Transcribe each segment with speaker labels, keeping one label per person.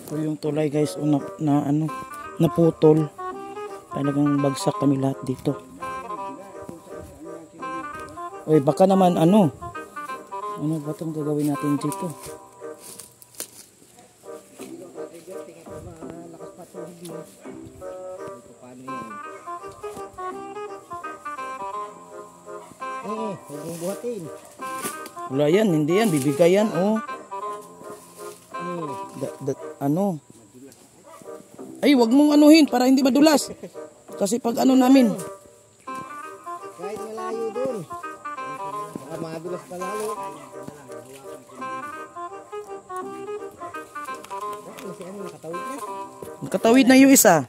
Speaker 1: Ito yung tulay guys, naputol. Talagang bagsak kami lahat dito. Uy, baka naman ano ba itong gagawin natin dito?
Speaker 2: Huwag buhatin.
Speaker 1: Wala yan, hindi yan, bibigay yan, oh. Ano? Ay, wag mong anuhin para hindi madulas. Kasi pag ano namin.
Speaker 2: Kahit malayo dun. Baka madulas pa lalo. Kasi ano, nakatawid na.
Speaker 1: Nakatawid na yung isa.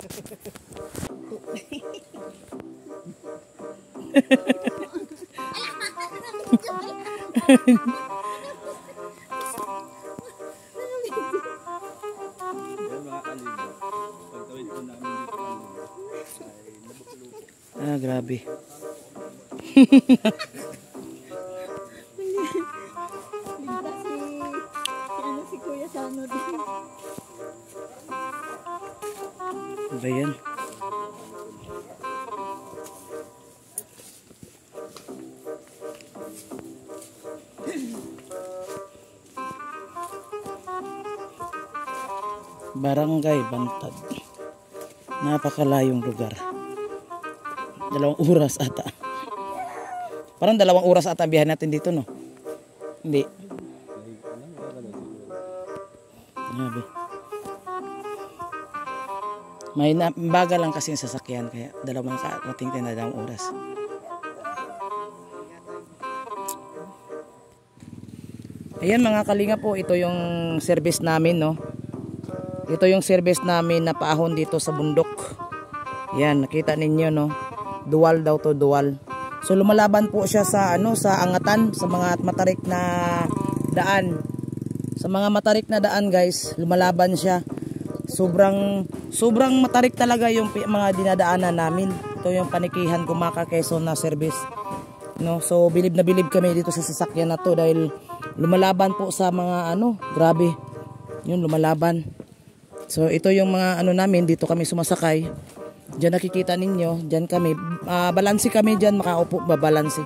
Speaker 1: Grabe.
Speaker 3: Si Kuya Sano din.
Speaker 1: Ba yan? Barangay Bantad. Napakalayong lugar. 2 oras ata. Parang 2 oras ata ang biyahe natin dito, no? Hindi. Grabe. May baga lang kasi yung sasakyan, kaya 2 karating tayo na 2 oras. Ayan mga kalinga po, ito yung service namin, no? Ito yung service namin na paahon dito sa bundok. Yan, nakita ninyo, no? Dual daw to, dual. So lumalaban po siya sa sa angatan, sa mga matarik na daan. Sa mga matarik na daan, guys, lumalaban siya. Sobrang matarik talaga yung mga dinadaanan namin. Ito yung Panikihan Gumaka Quezon na service. No, so bilib na bilib kami dito sa sasakyan na to dahil lumalaban po sa mga grabe. Yun, lumalaban. So ito yung mga namin, dito kami sumasakay. Diyan nakikita ninyo, diyan kami, balansi kami diyan, makaupo, babalansi.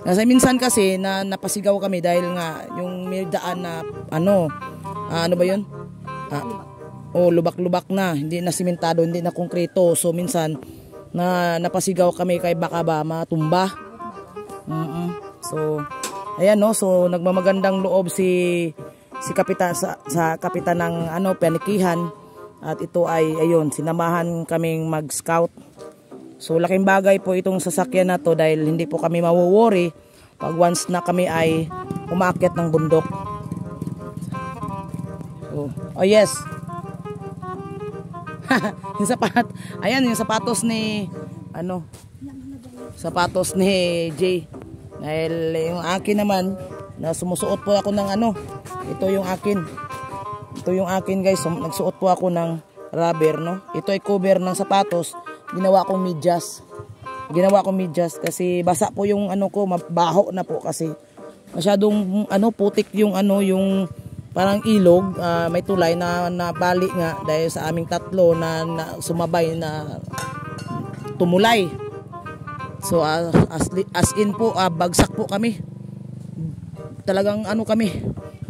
Speaker 1: Kasi minsan kasi napasigaw kami dahil nga yung may daan na ano ba yun? Lubak-lubak na, hindi na simentado, hindi na konkreto. So minsan napasigaw kami kay baka ba matumba. So ayan, no, so nagmamagandang loob si kapitan sa kapitan ng Panikihan. At ito ay, ayun, sinamahan kaming mag-scout. So, laking bagay po itong sasakyan na to dahil hindi po kami mawo-worry pag once na kami ay umaakyat ng bundok. So, oh yes. Yung ayan, yung sapatos ni, sapatos ni Jay. Dahil yung akin naman, na sumusuot po ako ng ito yung akin. Ito yung akin, guys. So, nagsuot po ako ng rubber, no? Ito ay cover ng sapatos. Ginawa kong medyas. Kasi basa po yung ko, mabaho na po kasi masyadong putik yung parang ilog, may tulay na nabali nga dahil sa aming tatlo na sumabay na tumulay. So as in po, bagsak po kami. Talagang ano kami,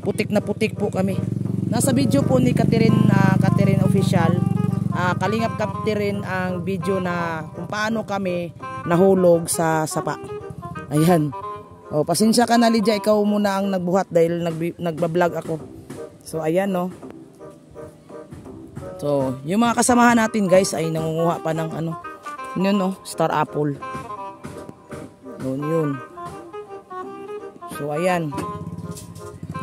Speaker 1: putik na putik po kami. Nasa video po ni Catherine Official, Kalingap Catherine ang video na kung paano kami nahulog sa sapa. Ayan. O, pasensya ka na Lydia, ikaw muna ang nagbuhat dahil nagbablog ako. So ayan no. So yung mga kasamahan natin guys ay nangunguha pa ng ano, yun no, star apple. Yun. So ayan.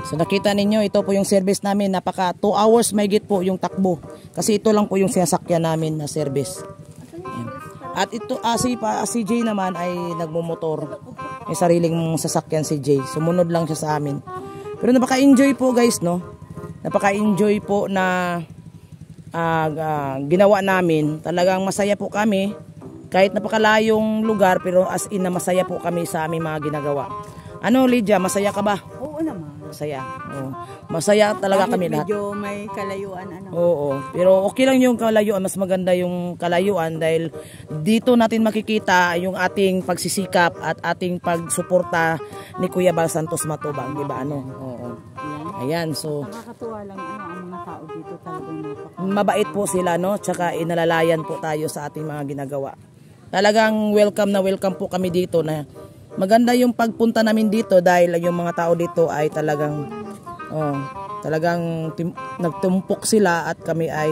Speaker 1: So nakita ninyo, ito po yung service namin. Napaka 2 hours mahigit po yung takbo. Kasi ito lang po yung sinasakyan namin na service. Ayan. At ito si Jay naman ay nagmumotor. May sariling sasakyan si Jay. Sumunod lang siya sa amin. Pero napaka-enjoy po guys no. Napaka-enjoy po na ginawa namin. Talagang masaya po kami. Kahit napakalayong lugar pero as in na masaya po kami sa aming mga ginagawa. Ano Lydia, masaya ka ba?
Speaker 3: Oo naman.
Speaker 1: Masaya. Oo. Masaya talaga kami lahat.
Speaker 3: Medyo may kalayuan ano.
Speaker 1: Oo. Pero okay lang yung kalayuan. Mas maganda yung kalayuan dahil dito natin makikita yung ating pagsisikap at ating pagsuporta ni Kuya Bal Santos Matubang. Diba ano? Oo. Ayan. So,
Speaker 3: Nakakatuwa lang ang mga tao dito talagang
Speaker 1: mabait po sila no. Tsaka inalalayan po tayo sa ating mga ginagawa. Talagang welcome na welcome po kami dito na maganda yung pagpunta namin dito dahil yung mga tao dito ay talagang nagtumpok sila at kami ay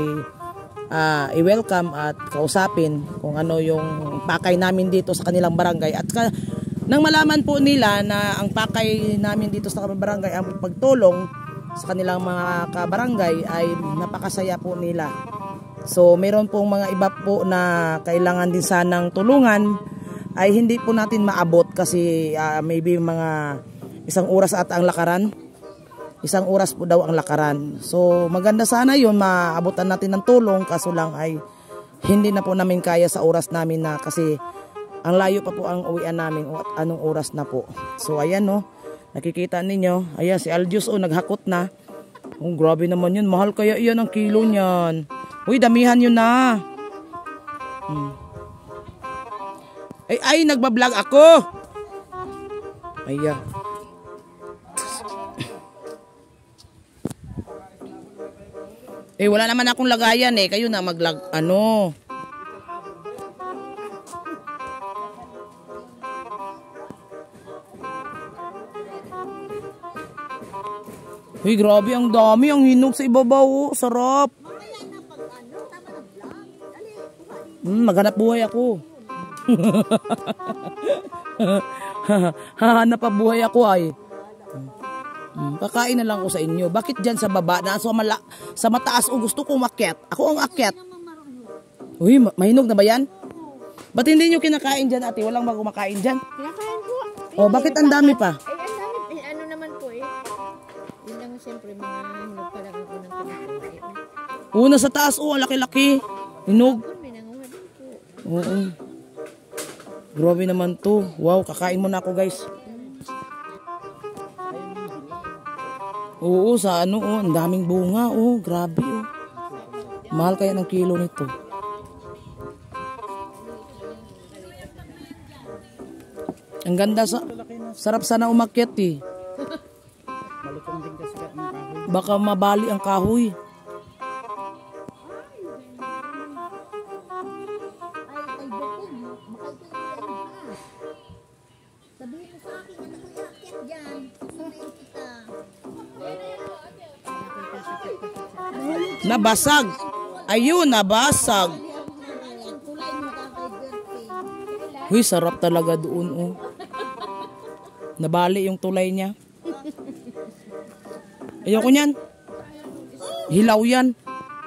Speaker 1: i-welcome at kausapin kung ano yung pakay namin dito sa kanilang barangay. At nang malaman po nila na ang pakay namin dito sa barangay ang pagtulong sa kanilang mga kabarangay ay napakasaya po nila. So meron pong mga iba po na kailangan din sanang tulungan ay hindi po natin maabot kasi maybe mga 1 oras at ang lakaran. 1 oras po daw ang lakaran. So maganda sana yun, maabutan natin ng tulong, kaso lang ay hindi na po namin kaya sa oras namin na kasi ang layo pa po ang uwian namin at anong oras na po. So ayan no, nakikita ninyo, ayan si Aljus naghakot na. Oh, grabe naman yun, mahal kaya yan ang kilo niyan. Uy, damihan yun na. Ay, nagbablog ako. Ayan. Wala naman akong lagayan kayo na maglag, ano. Uy, grabe, ang dami, ang hinog sa ibabaw, sarap. Maghanap buhay ako. Hahanap pa buhay ako ay. Kakain na lang ako sa inyo. Bakit dyan sa baba na sa mataas gusto ko umakyat? Ako ang akyat. Uy, mahinog na ba yan? Ba't hindi nyo kinakain dyan ate? Walang kumakain dyan?
Speaker 3: Kinakain ko.
Speaker 1: Oh, bakit ang dami pa?
Speaker 3: Ang dami. Ano naman po yun lang siyempre mga hinog pa lang ako ng pinakain.
Speaker 1: Oo, nasa taas ang laki-laki. Hinog.
Speaker 3: May nanguha din po.
Speaker 1: Oo. Grabe naman to. Wow, kakain muna ako guys. Oo, sa ano ang daming bunga grabe Mahal kaya ng kilo nito. Ang ganda sarap sana umakyat
Speaker 2: Malutong din kasi ang kahoy.
Speaker 1: Baka mabali ang kahoy.
Speaker 3: Sabihin mo sa akin, ano ko iakyat dyan? Susuliin kita.
Speaker 1: Nabasag. Ayun, nabasag.
Speaker 3: Ang kulay mo kakay birthday.
Speaker 1: Huy, sarap talaga doon Nabali yung tulay niya. Ayoko niyan. Hilaw yan.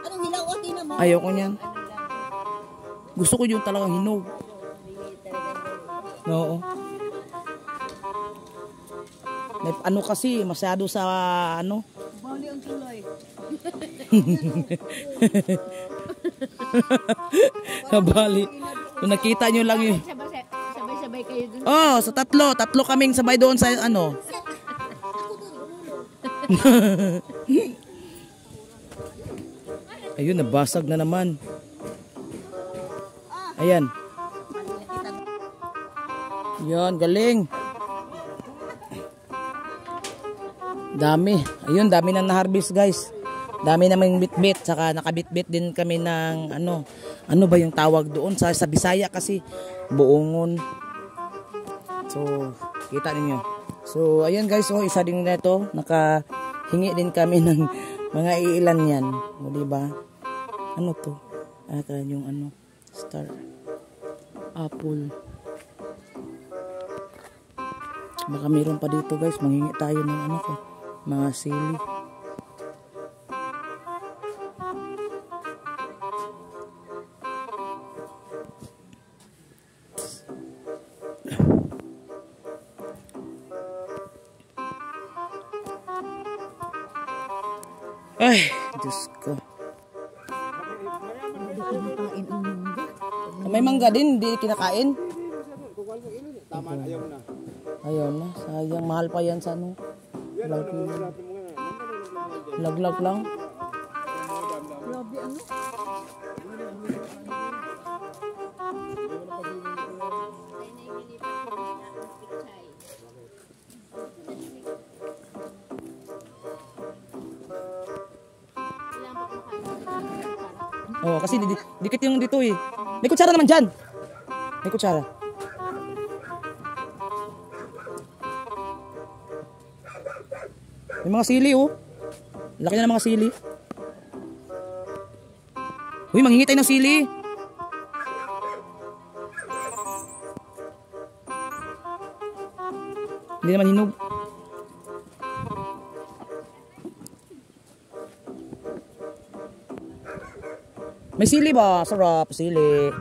Speaker 3: Anong hilaw o tinan mo?
Speaker 1: Ayoko niyan. Gusto ko yung talagang hinog. Oo. Ano kasi, masyado sa ano.
Speaker 3: Bali ang kulay.
Speaker 1: Nabali. Kung nakita nyo lang yun.
Speaker 3: Sabay-sabay kayo dun.
Speaker 1: Oh, sa tatlo kaming sabay doon sa ano. Ayun, nabasag na naman. Ayan. Yan, galing. Dami. Ayun, dami na na-harvest guys. Dami namang bitbit. Saka nakabitbit din kami ng ano. Ano ba yung tawag doon? Sa Bisaya kasi. Buongon. So, kita ninyo. So, ayan guys. So, isa din na ito. Nakahingi din kami ng mga iilan yan. O, diba? Ano to? Yung ano. Star. Apple. Baka mayroon pa dito guys. Manghingi tayo ng ano ko. Mga sili. Ay, Diyos ko. May mangga din, hindi kinakain.
Speaker 2: Tama na, ayaw na.
Speaker 1: Ayaw na, sayang. Mahal pa yan sa ano. Laglag lang.
Speaker 3: Grabe ano?
Speaker 1: Oh, kasi dikit yung dito eh. May kutsara naman dyan. May kutsara. May mga sili oh. Laki na ng mga sili. Uy, manghingi tayo ng sili. Hindi naman hinog. May sili ba? Sarap, sili.